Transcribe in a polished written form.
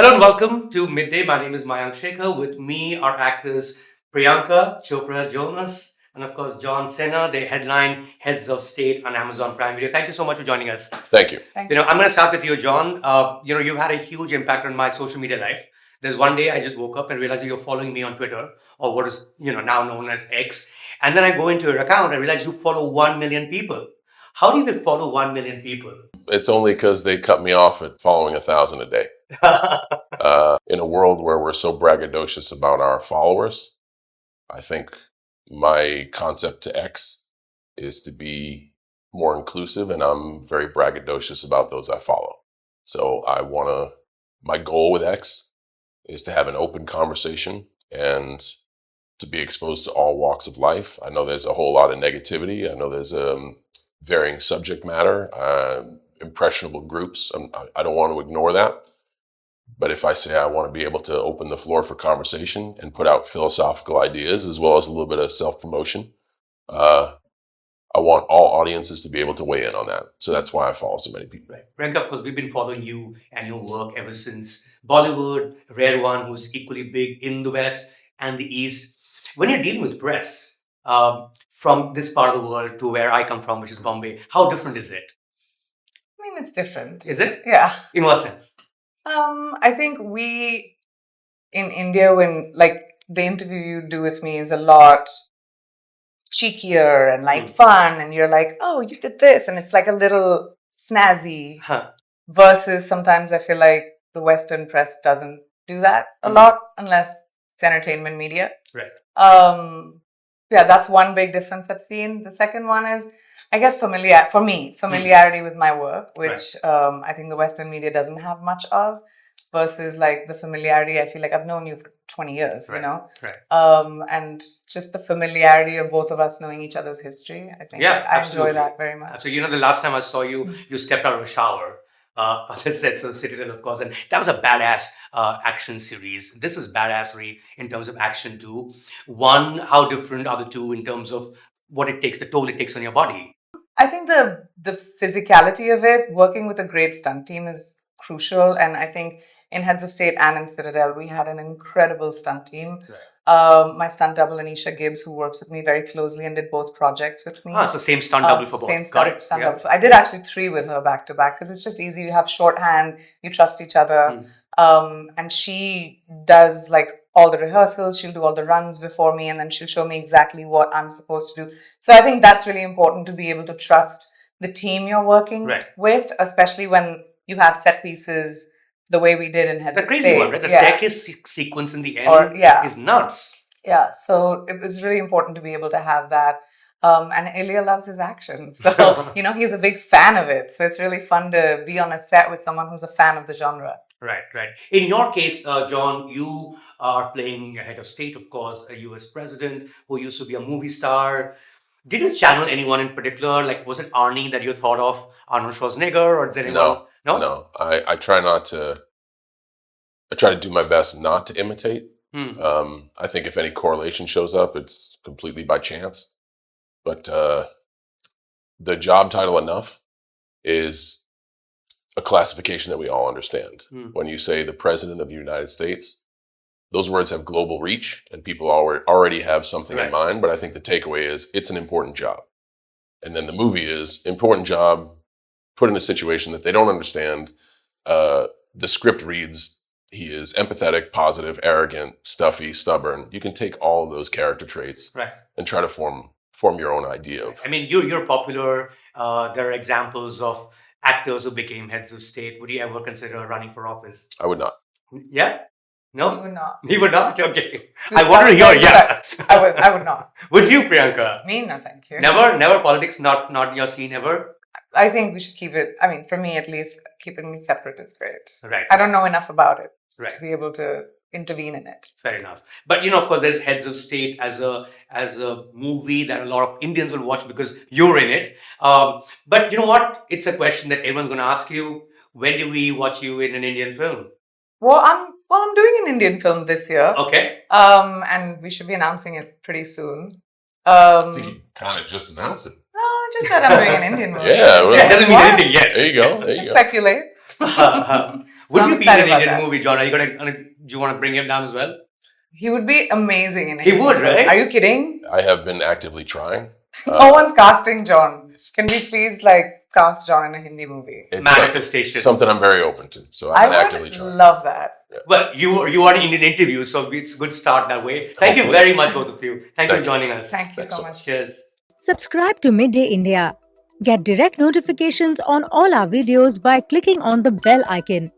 Hello and welcome to Midday. My name is Mayank Shekhar. With me are actors Priyanka Chopra Jonas and of course John Cena. They headline Heads of State on Amazon Prime Video. Thank you so much for joining us. Thank you. I'm going to start with you, John. You've had a huge impact on my social media life. There's one day I just woke up and realized you're following me on Twitter, or what is now known as X. And then I go into your account and realize you follow 1 million people. How do you even follow 1 million people? It's only because they cut me off at following 1,000 a day. In a world where we're so braggadocious about our followers, I think my concept to X is to be more inclusive, and I'm very braggadocious about those I follow. So my goal with X is to have an open conversation and to be exposed to all walks of life. I know there's a whole lot of negativity. I know there's varying subject matter, impressionable groups. I don't want to ignore that. But if I say I want to be able to open the floor for conversation and put out philosophical ideas as well as a little bit of self-promotion, I want all audiences to be able to weigh in on that. So that's why I follow so many people. Right. Priyanka, of course, we've been following you and your work ever since Bollywood, Rare One, who's equally big in the West and the East. When you're dealing with press from this part of the world to where I come from, which is Bombay, how different is it? I mean, it's different. Is it? Yeah. In what sense? I think we in India, when the interview you do with me is a lot cheekier and fun, and you're like, oh, you did this, and it's like a little snazzy. Versus sometimes I feel like the Western press doesn't do that a lot unless it's entertainment media. Right. Yeah, that's one big difference I've seen. The second one is, I guess, familiarity with my work, which I think the Western media doesn't have much of, versus the familiarity. I feel like I've known you for 20 years, and just the familiarity of both of us knowing each other's history. I think I enjoy that very much. So, the last time I saw you, you stepped out of a shower on the sets of Citadel, of course, and that was a badass action series. This is badassery in terms of action too. One, how different are the two in terms of what it takes, the toll it takes on your body? I think the physicality of it, working with a great stunt team, is crucial. And I think in Heads of State and in Citadel, we had an incredible stunt team. Right. My stunt double, Anisha Gibbs, who works with me very closely and did both projects with me. So same stunt double for both. Same stunt double. I did actually 3 with her back to back because it's just easy. You have shorthand, you trust each other. And she does all the rehearsals, she'll do all the runs before me, and then she'll show me exactly what I'm supposed to do. So I think that's really important, to be able to trust the team you're working with, especially when you have set pieces the way we did in Heads of State. The crazy one, right? The staircase sequence in the end is nuts. Yeah, so it was really important to be able to have that. And Ilya loves his action. So, he's a big fan of it. So it's really fun to be on a set with someone who's a fan of the genre. Right. In your case, John, you are playing a head of state, of course, a US president who used to be a movie star. Did you channel anyone in particular? Was it Arnie that you thought of, Arnold Schwarzenegger, or is there anyone? No. I try to do my best not to imitate. I think if any correlation shows up, it's completely by chance. But the job title enough is a classification that we all understand. When you say the President of the United States, those words have global reach and people already have something in mind. But I think the takeaway is it's an important job. And then the movie is important job put in a situation that they don't understand. The script reads, he is empathetic, positive, arrogant, stuffy, stubborn. You can take all of those character traits and try to form your own idea of. I mean, you're popular. There are examples of actors who became heads of state. Would you ever consider running for office? I would not. Yeah? No? You would not. You would not? Okay. I wanted to hear, I would not. Would you, Priyanka? Me? No, thank you. Never politics, not your scene ever? I think we should keep it, for me at least, keeping me separate is great. Right. I don't know enough about it to be able to intervene in it. Fair enough. But, of course, there's Heads of State as a movie that a lot of Indians will watch because you're in it. But you know what? It's a question that everyone's going to ask you. When do we watch you in an Indian film? Well, I'm doing an Indian film this year. Okay. And we should be announcing it pretty soon. I think you kind of just announced it. No, I just said I'm doing an Indian movie. Yeah, well, it doesn't mean anything yet. There you go. Speculate. Would I'm you be in excited an about Indian that. movie, John? Are you do you want to bring him down as well? He would be amazing in it. He would, right? Are you kidding? I have been actively trying. No one's casting John. Can we please cast John in a Hindi movie? It's Manifestation. something I'm very open to. So I I've been actively would trying. love that. Well, you are in an interview, so it's a good start that way. Thank you Hopefully. very much, both of you. Thank you for Thank you. joining us. Thank you Thanks so so much. Cheers. Subscribe to Midday India. Get direct notifications on all our videos by clicking on the bell icon.